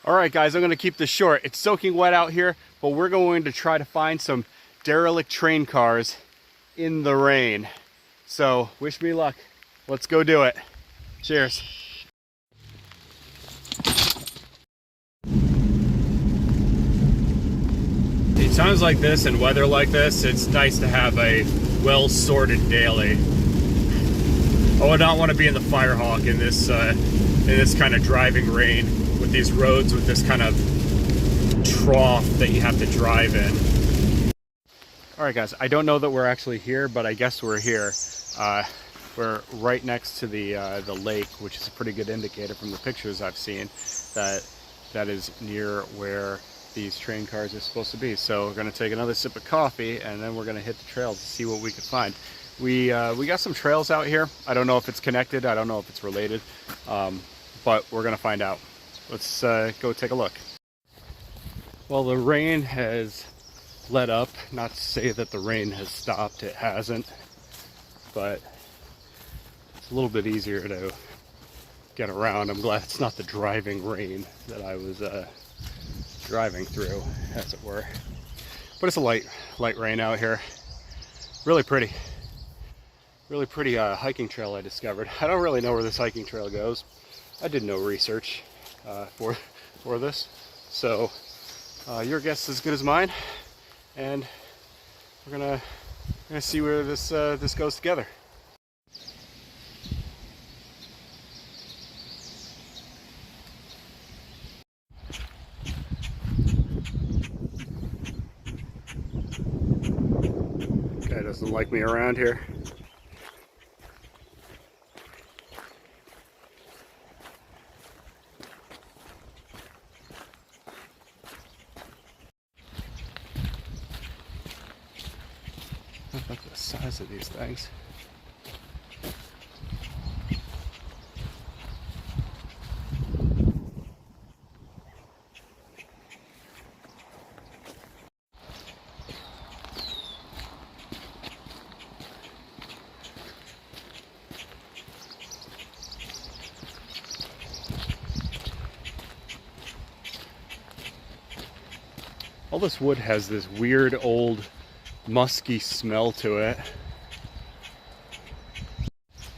All right, guys, I'm going to keep this short. It's soaking wet out here, but we're going to try to find some derelict train cars in the rain. So wish me luck. Let's go do it. Cheers. In times like this and weather like this, it's nice to have a well-sorted daily. I would not want to be in the Firehawk in this kind of driving rain with these roads with this kind of trough that you have to drive in. All right, guys, I don't know that we're actually here, but I guess we're here. We're right next to the lake, which is a pretty good indicator from the pictures I've seen that is near where these train cars are supposed to be. So we're going to take another sip of coffee and then we're going to hit the trails to see what we can find. We got some trails out here. I don't know if it's connected. I don't know if it's related, but we're going to find out. Let's go take a look. Well, the rain has let up. Not to say that the rain has stopped. It hasn't, but it's a little bit easier to get around. I'm glad it's not the driving rain that I was driving through, as it were. But it's a light rain out here. Really pretty hiking trail I discovered. I don't really know where this hiking trail goes. I did no research for this, so your guess is as good as mine, and we're gonna see where this goes together. Guy doesn't like me around here. Look at the size of these things. All this wood has this weird old musky smell to it.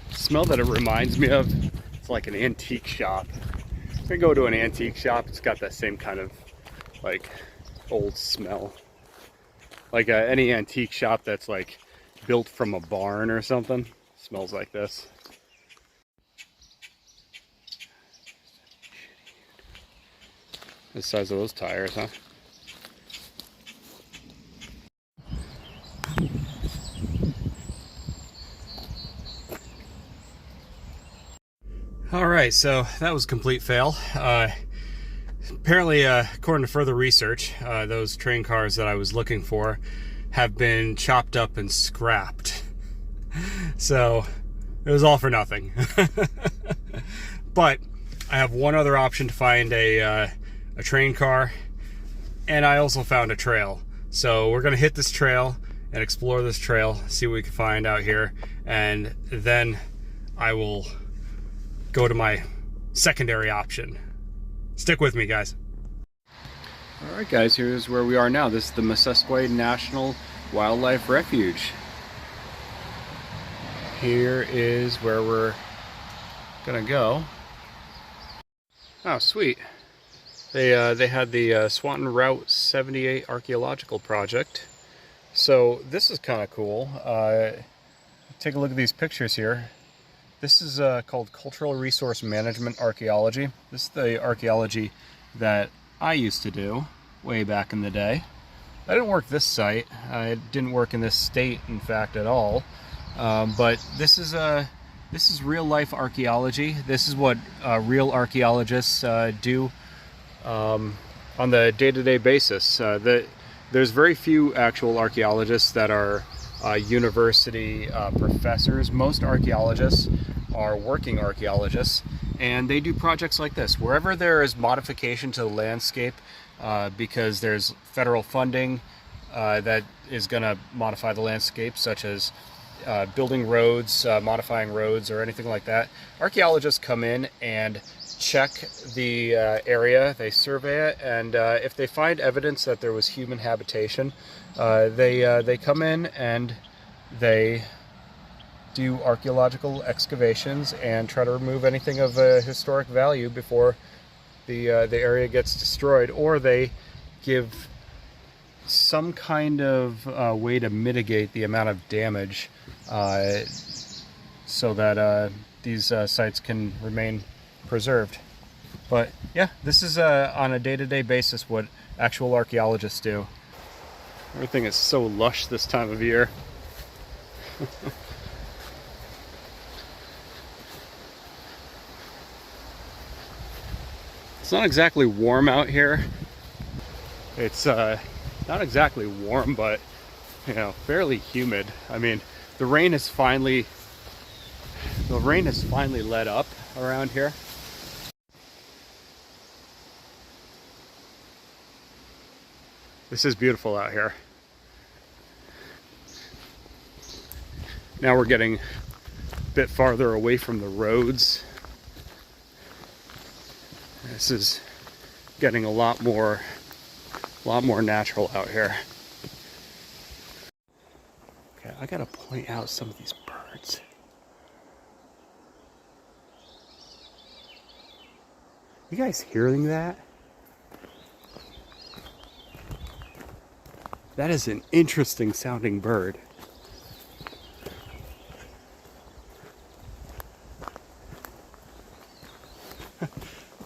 Smell that it reminds me of, it's like an antique shop. If I go to an antique shop, it's got that same kind of like old smell. Like any antique shop that's like built from a barn or something smells like this. The size of those tires, huh? All right, so that was a complete fail. Apparently, according to further research, those train cars that I was looking for have been chopped up and scrapped. So it was all for nothing. But I have one other option to find a train car, and I also found a trail. So we're gonna hit this trail and explore this trail, see what we can find out here, and then I will go to my secondary option. Stick with me, guys. All right, guys, here's where we are now. This is the Missisquoi National Wildlife Refuge. Here is where we're gonna go. Oh, sweet. They had the Swanton Route 78 archaeological project. So this is kind of cool. Take a look at these pictures here. This is called Cultural Resource Management Archaeology. This is the archaeology that I used to do way back in the day. I didn't work this site. I didn't work in this state, in fact, at all. But this is real life archaeology. This is what real archaeologists do on the day-to-day basis. There's very few actual archaeologists that are university professors. Most archaeologists are working archaeologists, and they do projects like this. Wherever there is modification to the landscape, because there's federal funding that is going to modify the landscape, such as building roads, modifying roads, or anything like that, archaeologists come in and check the area, they survey it, and if they find evidence that there was human habitation, they come in and they do archaeological excavations and try to remove anything of historic value before the area gets destroyed, or they give some kind of way to mitigate the amount of damage so that these sites can remain preserved. But yeah, this is on a day-to-day basis what actual archaeologists do. Everything is so lush this time of year. It's not exactly warm out here. It's not exactly warm, but you know, fairly humid. I mean, the rain has finally let up around here. This is beautiful out here. Now we're getting a bit farther away from the roads. This is getting a lot more natural out here. Okay, I gotta point out some of these birds. You guys hearing that? That is an interesting sounding bird.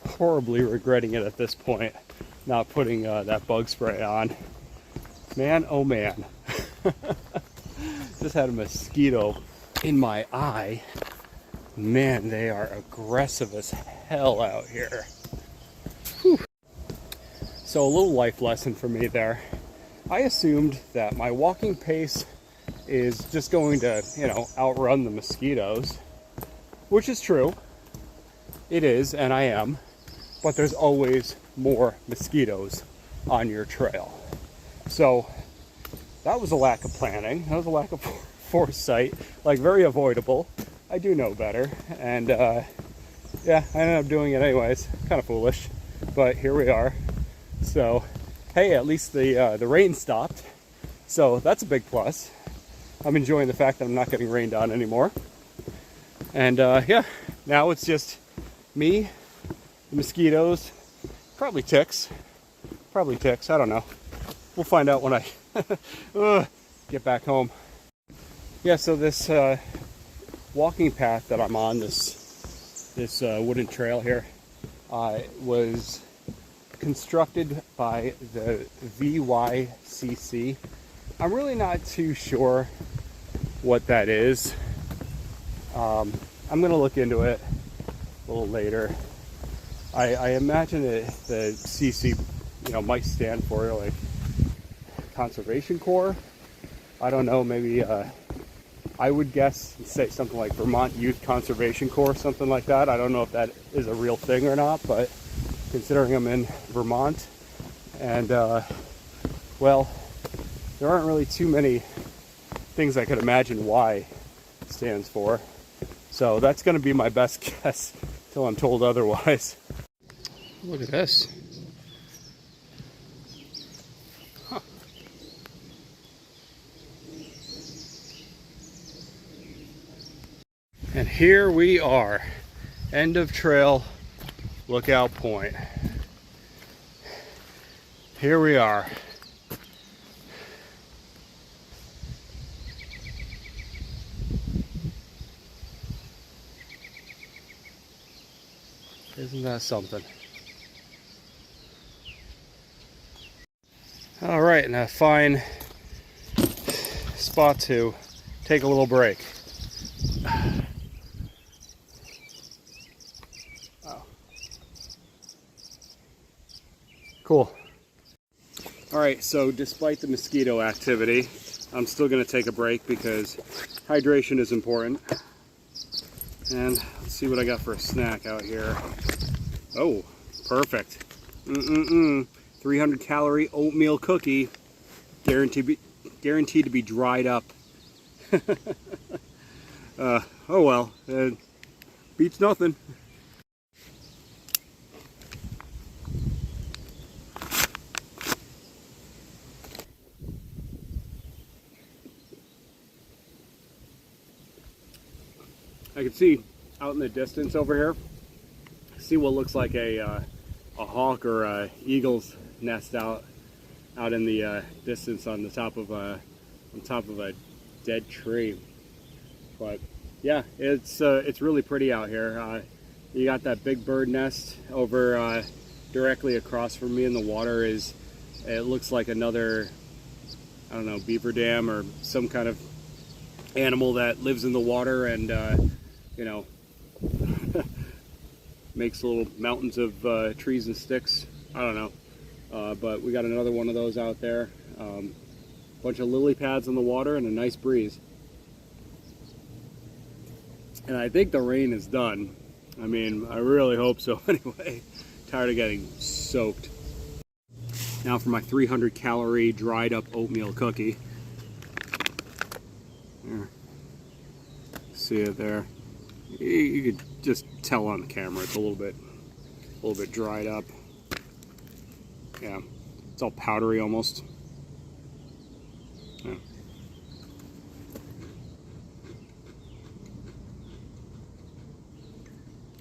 Horribly regretting it at this point, not putting that bug spray on. Man, oh man. Just had a mosquito in my eye. Man, they are aggressive as hell out here. Whew. So a little life lesson for me there. I assumed that my walking pace is just going to, you know, outrun the mosquitoes, which is true. It is, and I am. But there's always more mosquitoes on your trail. So that was a lack of planning. That was a lack of foresight, like very avoidable. I do know better. And yeah, I ended up doing it anyways. Kind of foolish, but here we are. So hey, at least the rain stopped. So that's a big plus. I'm enjoying the fact that I'm not getting rained on anymore. And yeah, now it's just me, the mosquitoes, probably ticks, I don't know. We'll find out when I get back home. Yeah, so this walking path that I'm on, this wooden trail here, was constructed by the VYCC. I'm really not too sure what that is. I'm gonna look into it a little later. I imagine the CC, you know, might stand for like Conservation Corps. I don't know, maybe I would guess say something like Vermont Youth Conservation Corps, something like that. I don't know if that is a real thing or not, but considering I'm in Vermont, and well, there aren't really too many things I could imagine Y stands for. So that's going to be my best guess till I'm told otherwise. Look at this. Huh. And here we are, end of trail, Lookout Point. Here we are. Isn't that something? All right, and a fine spot to take a little break. Oh. Cool. All right, so despite the mosquito activity, I'm still gonna take a break because hydration is important. And let's see what I got for a snack out here. Oh, perfect. 300 calorie oatmeal cookie, guaranteed to be dried up. Oh well, beats nothing. I can see out in the distance over here, see what looks like a hawk or a eagle's nest out in the distance on the top of a dead tree. But yeah, it's really pretty out here. You got that big bird nest over directly across from me, and the water is, it looks like another, I don't know, beaver dam or some kind of animal that lives in the water and you know, makes little mountains of trees and sticks. I don't know, but we got another one of those out there. Bunch of lily pads in the water and a nice breeze. And I think the rain is done. I mean, I really hope so anyway. Tired of getting soaked. Now for my 300 calorie dried up oatmeal cookie. There. See it there? You could just tell on the camera it's a little bit dried up. Yeah, it's all powdery almost. Yeah.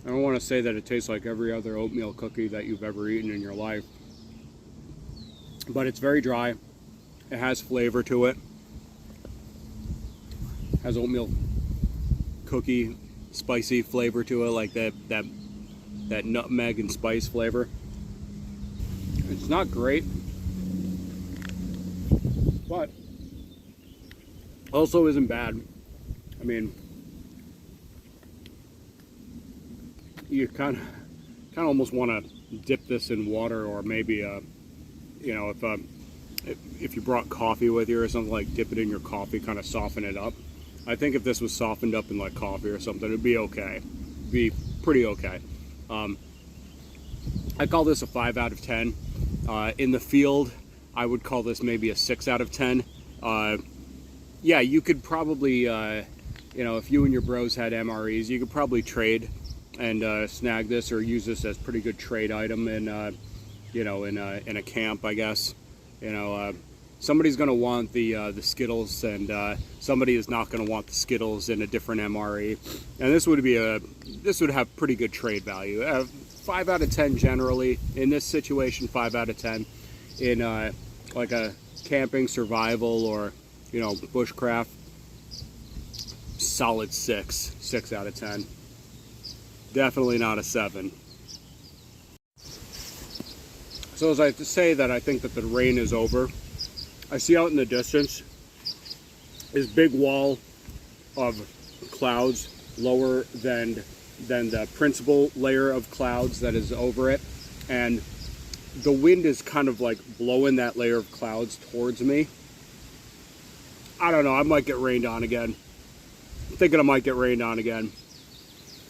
I don't want to say that it tastes like every other oatmeal cookie that you've ever eaten in your life, but it's very dry. It has flavor to it. Has oatmeal cookie spicy flavor to it, like that nutmeg and spice flavor. It's not great, but also isn't bad. I mean, you kind of almost want to dip this in water, or maybe you know, if you brought coffee with you or something, like dip it in your coffee, kind of soften it up. I think if this was softened up in like coffee or something, it'd be okay. It'd be pretty okay. I call this a 5 out of 10. In the field, I would call this maybe a 6 out of 10. Yeah, you could probably, you know, if you and your bros had MREs, you could probably trade and snag this or use this as pretty good trade item in, you know, in a camp, I guess. You know, somebody's going to want the Skittles, and somebody is not going to want the Skittles in a different MRE. And this would have pretty good trade value. 5 out of 10 generally in this situation. 5 out of 10 in like a camping, survival, or you know, bushcraft. Solid 6 out of 10. Definitely not a 7. So as I say that, I think that the rain is over. I see out in the distance this big wall of clouds lower than the principal layer of clouds that is over it, and the wind is kind of like blowing that layer of clouds towards me. I don't know, I might get rained on again. I'm thinking I might get rained on again,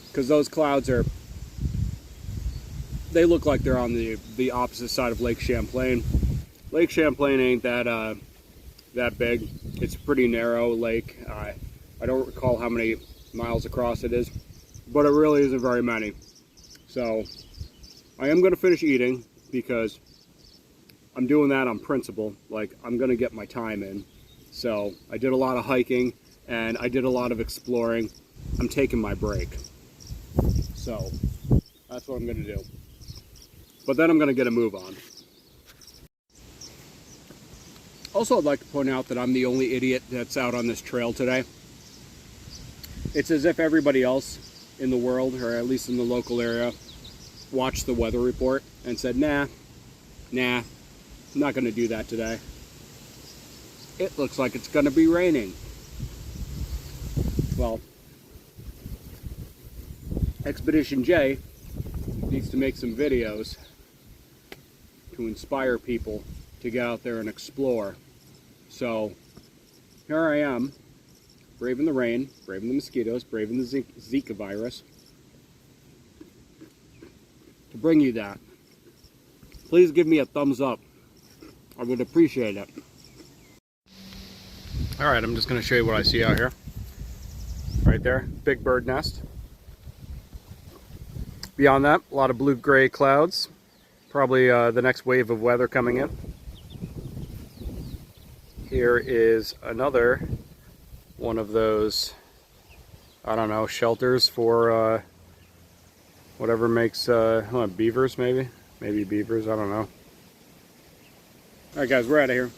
because those clouds they look like they're on the opposite side of Lake Champlain. Lake Champlain ain't that big. It's a pretty narrow lake. I don't recall how many miles across it is, but it really isn't very many. So I am going to finish eating because I'm doing that on principle. Like, I'm going to get my time in. So I did a lot of hiking and I did a lot of exploring. I'm taking my break. So that's what I'm going to do. But then I'm going to get a move on. Also, I'd like to point out that I'm the only idiot that's out on this trail today. It's as if everybody else in the world, or at least in the local area, watched the weather report and said, nah, I'm not going to do that today. It looks like it's going to be raining. Well, Expedition J needs to make some videos to inspire people to get out there and explore. So here I am, braving the rain, braving the mosquitoes, braving the Zika virus, to bring you that. Please give me a thumbs up. I would appreciate it. Alright, I'm just going to show you what I see out here. Right there, big bird nest. Beyond that, a lot of blue-gray clouds. Probably the next wave of weather coming in. Here is another one of those I don't know, shelters for whatever makes beavers, maybe beavers, I don't know. All right, guys, we're out of here.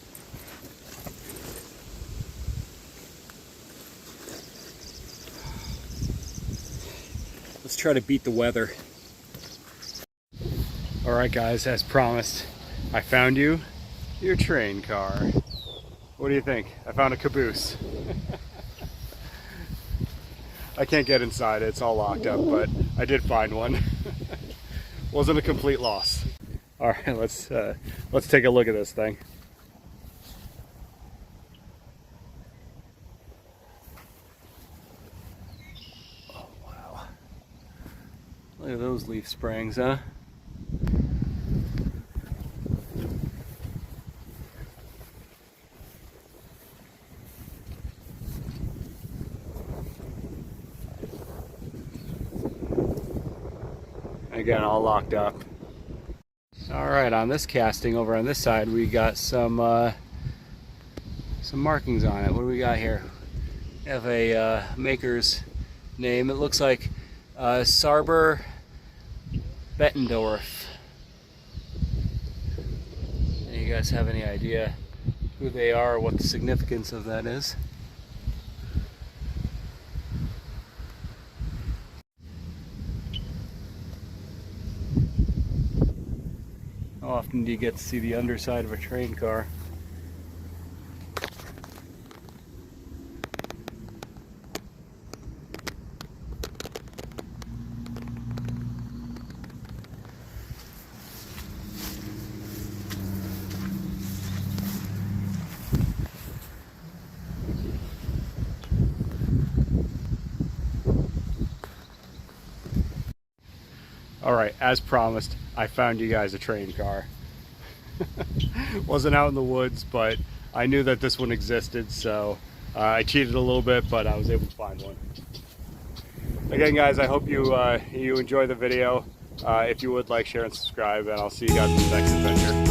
Let's try to beat the weather. All right, guys, as promised, I found you your train car. What do you think? I found a caboose. I can't get inside, it's all locked up, but I did find one. Wasn't a complete loss. All right, let's take a look at this thing. Oh wow! Look at those leaf springs, huh? Again, all locked up. All right, on this casting over on this side, we got some markings on it. What do we got here? We have a maker's name. It looks like Sarber Bettendorf. Do you guys have any idea who they are or what the significance of that is? How often do you get to see the underside of a train car? All right, as promised, I found you guys a train car. Wasn't out in the woods, but I knew that this one existed, so I cheated a little bit, but I was able to find one. Again, guys, I hope you enjoy the video. If you would, like, share, and subscribe, and I'll see you guys in the next adventure.